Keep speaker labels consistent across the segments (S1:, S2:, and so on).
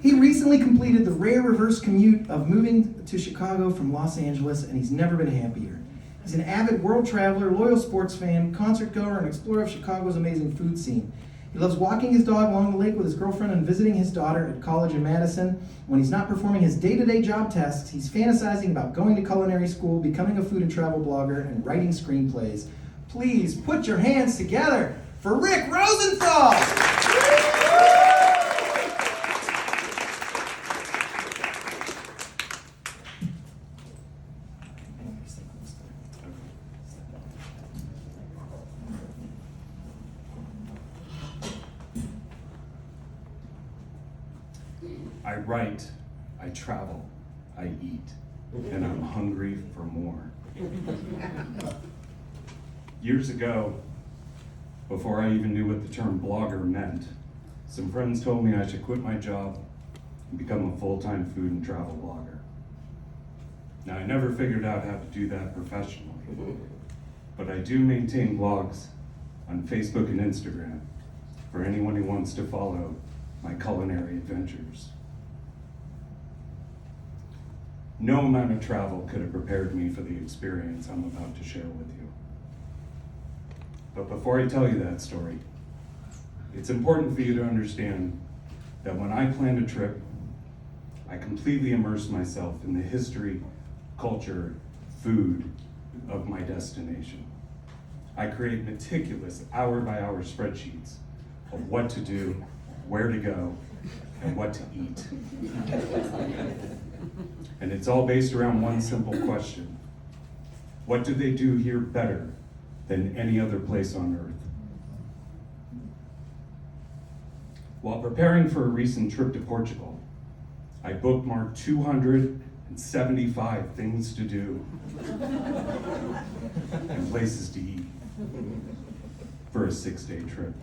S1: He recently completed the rare reverse commute of moving to Chicago from Los Angeles, and he's never been happier. He's an avid world traveler, loyal sports fan, concert goer, and explorer of Chicago's amazing food scene. He loves walking his dog along the lake with his girlfriend and visiting his daughter at college in Madison. When he's not performing his day-to-day job tasks, he's fantasizing about going to culinary school, becoming a food and travel blogger, and writing screenplays. Please put your hands together for Rick Rosenthal!
S2: I write, I travel, I eat, and I'm hungry for more. Years ago, before I even knew what the term blogger meant, some friends told me I should quit my job and become a full-time food and travel blogger. Now, I never figured out how to do that professionally, but I do maintain blogs on Facebook and Instagram for anyone who wants to follow my culinary adventures. No amount of travel could have prepared me for the experience I'm about to share with you. But before I tell you that story, it's important for you to understand that when I plan a trip, I completely immerse myself in the history, culture, food of my destination. I create meticulous hour-by-hour spreadsheets of what to do, where to go, and what to eat. And it's all based around one simple question. What do they do here better than any other place on earth? While preparing for a recent trip to Portugal, I bookmarked 275 things to do and places to eat for a 6-day trip.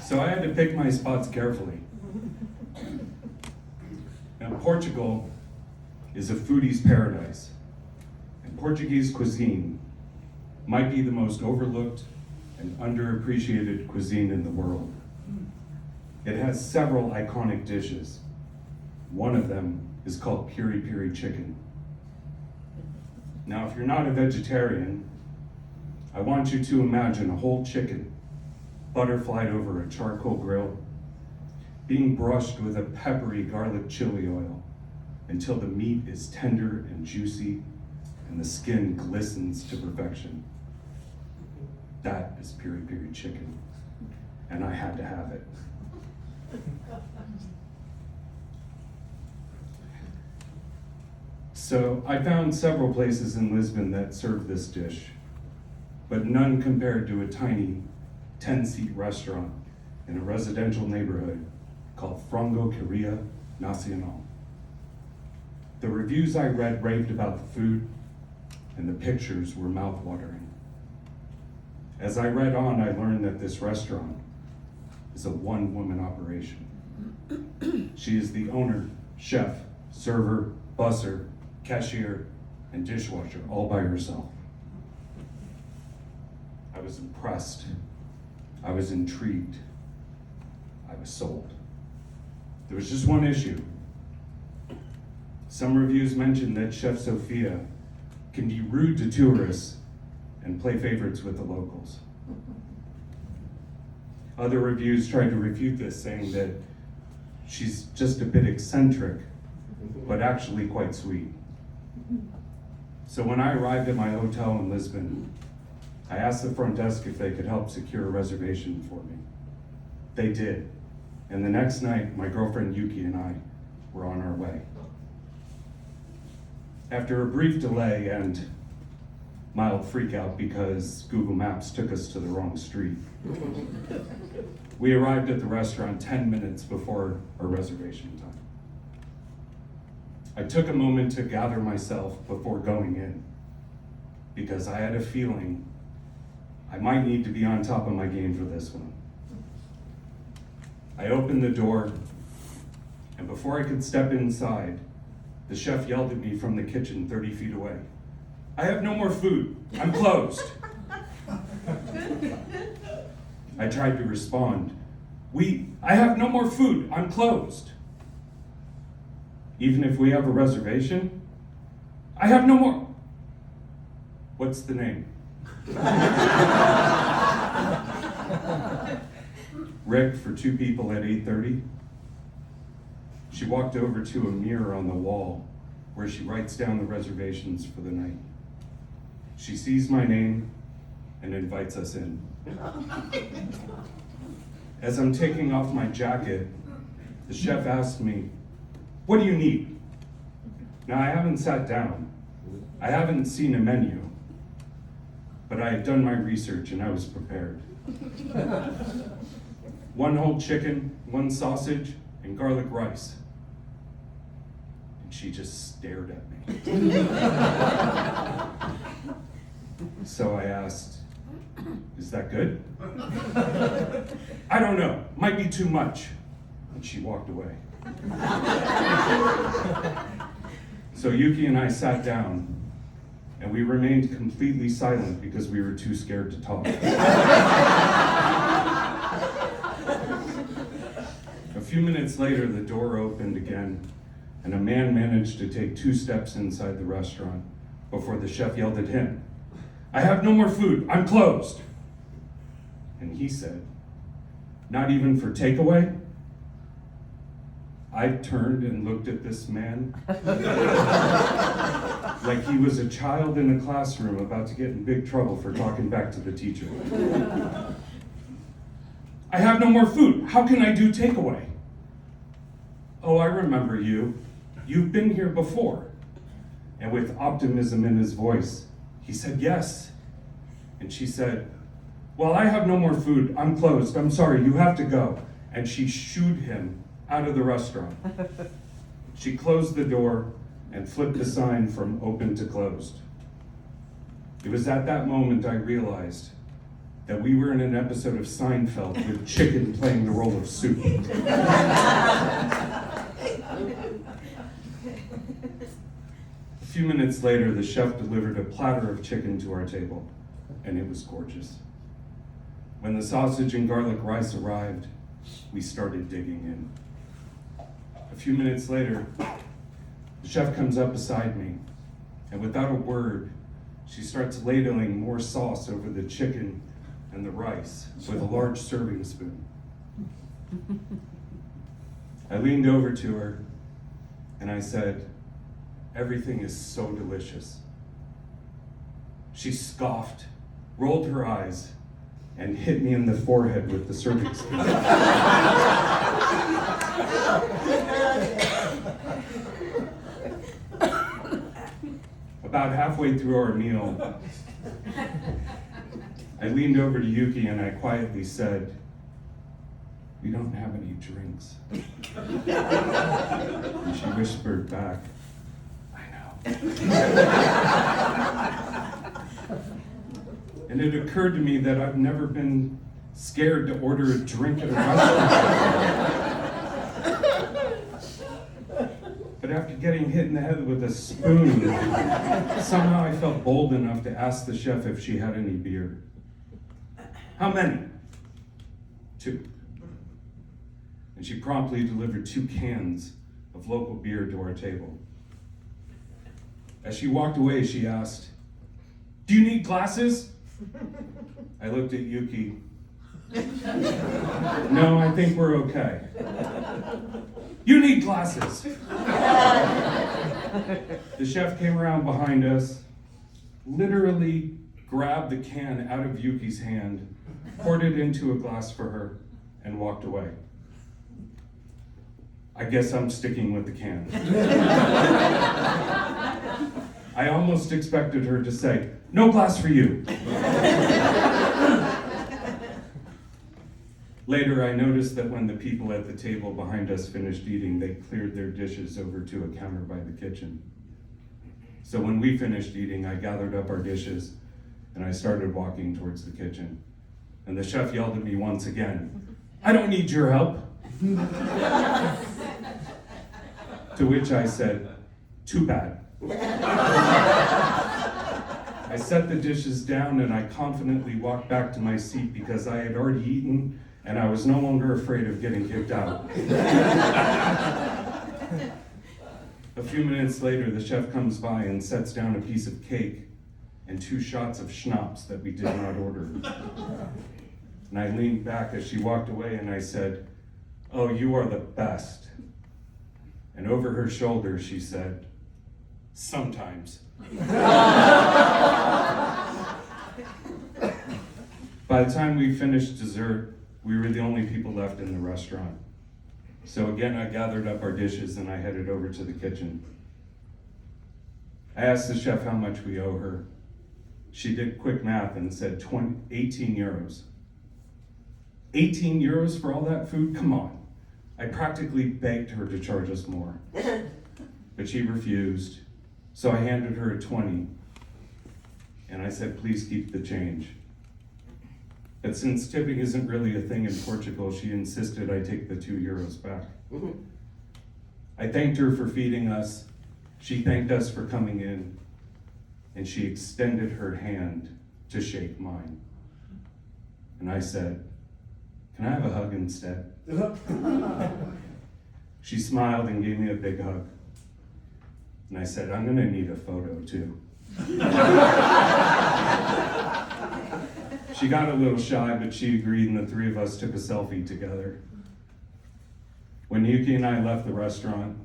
S2: So I had to pick my spots carefully. Now, Portugal is a foodie's paradise, and Portuguese cuisine might be the most overlooked and underappreciated cuisine in the world. It has several iconic dishes. One of them is called piri-piri chicken. Now, if you're not a vegetarian, I want you to imagine a whole chicken butterflied over a charcoal grill, being brushed with a peppery garlic chili oil until the meat is tender and juicy and the skin glistens to perfection. That is piri-piri chicken, and I had to have it. So I found several places in Lisbon that served this dish, but none compared to a tiny 10-seat restaurant in a residential neighborhood called Frangoqueria Nacional. The reviews I read raved about the food, and the pictures were mouth-watering. As I read on, I learned that this restaurant is a one-woman operation. She is the owner, chef, server, busser, cashier, and dishwasher all by herself. I was impressed. I was intrigued. I was sold. There was just one issue. Some reviews mentioned that Chef Sophia can be rude to tourists and play favorites with the locals. Other reviews tried to refute this, saying that she's just a bit eccentric, but actually quite sweet. So when I arrived at my hotel in Lisbon, I asked the front desk if they could help secure a reservation for me. They did, and the next night, my girlfriend Yuki and I were on our way. After a brief delay and mild freakout because Google Maps took us to the wrong street, we arrived at the restaurant 10 minutes before our reservation time. I took a moment to gather myself before going in, because I had a feeling I might need to be on top of my game for this one. I opened the door, and before I could step inside, the chef yelled at me from the kitchen 30 feet away. "I have no more food. I'm closed." I tried to respond. I have no more food. I'm closed. Even if we have a reservation? I have no more. What's the name? Rick for 2 people at 8:30. She walked over to a mirror on the wall where she writes down the reservations for the night. She sees my name and invites us in. As I'm taking off my jacket, the chef asked me, "What do you need?" Now, I haven't sat down. I haven't seen a menu, but I had done my research and I was prepared. 1 whole chicken, 1 sausage, and garlic rice. And she just stared at me. So I asked, "Is that good?" "I don't know, might be too much." And she walked away. So Yuki and I sat down, and we remained completely silent because we were too scared to talk. A few minutes later, the door opened again, and a man managed to take 2 steps inside the restaurant before the chef yelled at him, "I have no more food, I'm closed." And he said, "Not even for takeaway?" I turned and looked at this man like he was a child in a classroom about to get in big trouble for talking back to the teacher. "I have no more food. How can I do takeaway?" "Oh, I remember you. You've been here before." And with optimism in his voice, he said, "Yes." And she said, "Well, I have no more food. I'm closed. I'm sorry. You have to go." And she shooed him out of the restaurant. She closed the door and flipped the sign from open to closed. It was at that moment I realized that we were in an episode of Seinfeld with chicken playing the role of soup. A few minutes later, the chef delivered a platter of chicken to our table, and it was gorgeous. When the sausage and garlic rice arrived, we started digging in. A few minutes later, the chef comes up beside me, and without a word, she starts ladling more sauce over the chicken and the rice with a large serving spoon. I leaned over to her, and I said, "Everything is so delicious." She scoffed, rolled her eyes, and hit me in the forehead with the serving spoon. About halfway through our meal, I leaned over to Yuki and I quietly said, "We don't have any drinks." And she whispered back, "I know." And it occurred to me that I've never been scared to order a drink at a restaurant. But after getting hit in the head with a spoon, somehow I felt bold enough to ask the chef if she had any beer. "How many?" "2." And she promptly delivered 2 cans of local beer to our table. As she walked away, she asked, "Do you need glasses?" I looked at Yuki. "No, I think we're okay." "You need glasses." The chef came around behind us, literally grabbed the can out of Yuki's hand, poured it into a glass for her, and walked away. I guess I'm sticking with the can. I almost expected her to say, "No glass for you." Later, I noticed that when the people at the table behind us finished eating, they cleared their dishes over to a counter by the kitchen. So when we finished eating, I gathered up our dishes and I started walking towards the kitchen. And the chef yelled at me once again, "I don't need your help." To which I said, "Too bad." I I set the dishes down and I confidently walked back to my seat because I had already eaten and I was no longer afraid of getting kicked out. A few minutes later, the chef comes by and sets down a piece of cake and 2 shots of schnapps that we did not order. And I leaned back as she walked away and I said, "Oh, you are the best." And over her shoulder, she said, "Sometimes." By the time we finished dessert, we were the only people left in the restaurant. So again, I gathered up our dishes and I headed over to the kitchen. I asked the chef how much we owe her. She did quick math and said 18 euros. 18 euros for all that food? Come on. I practically begged her to charge us more. But she refused. So I handed her a 20. And I said, "Please keep the change." But since tipping isn't really a thing in Portugal, she insisted I take the 2 euros back. I thanked her for feeding us. She thanked us for coming in. And she extended her hand to shake mine. And I said, "Can I have a hug instead?" She smiled and gave me a big hug. And I said, "I'm gonna need a photo too." She got a little shy, but she agreed, and the 3 of us took a selfie together. When Yuki and I left the restaurant,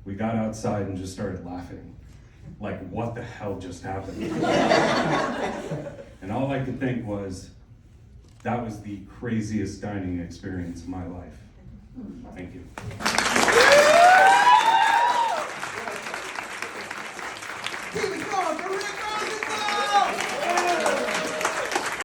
S2: we got outside and just started laughing. Like, what the hell just happened? And all I could think was, that was the craziest dining experience of my life. Thank you.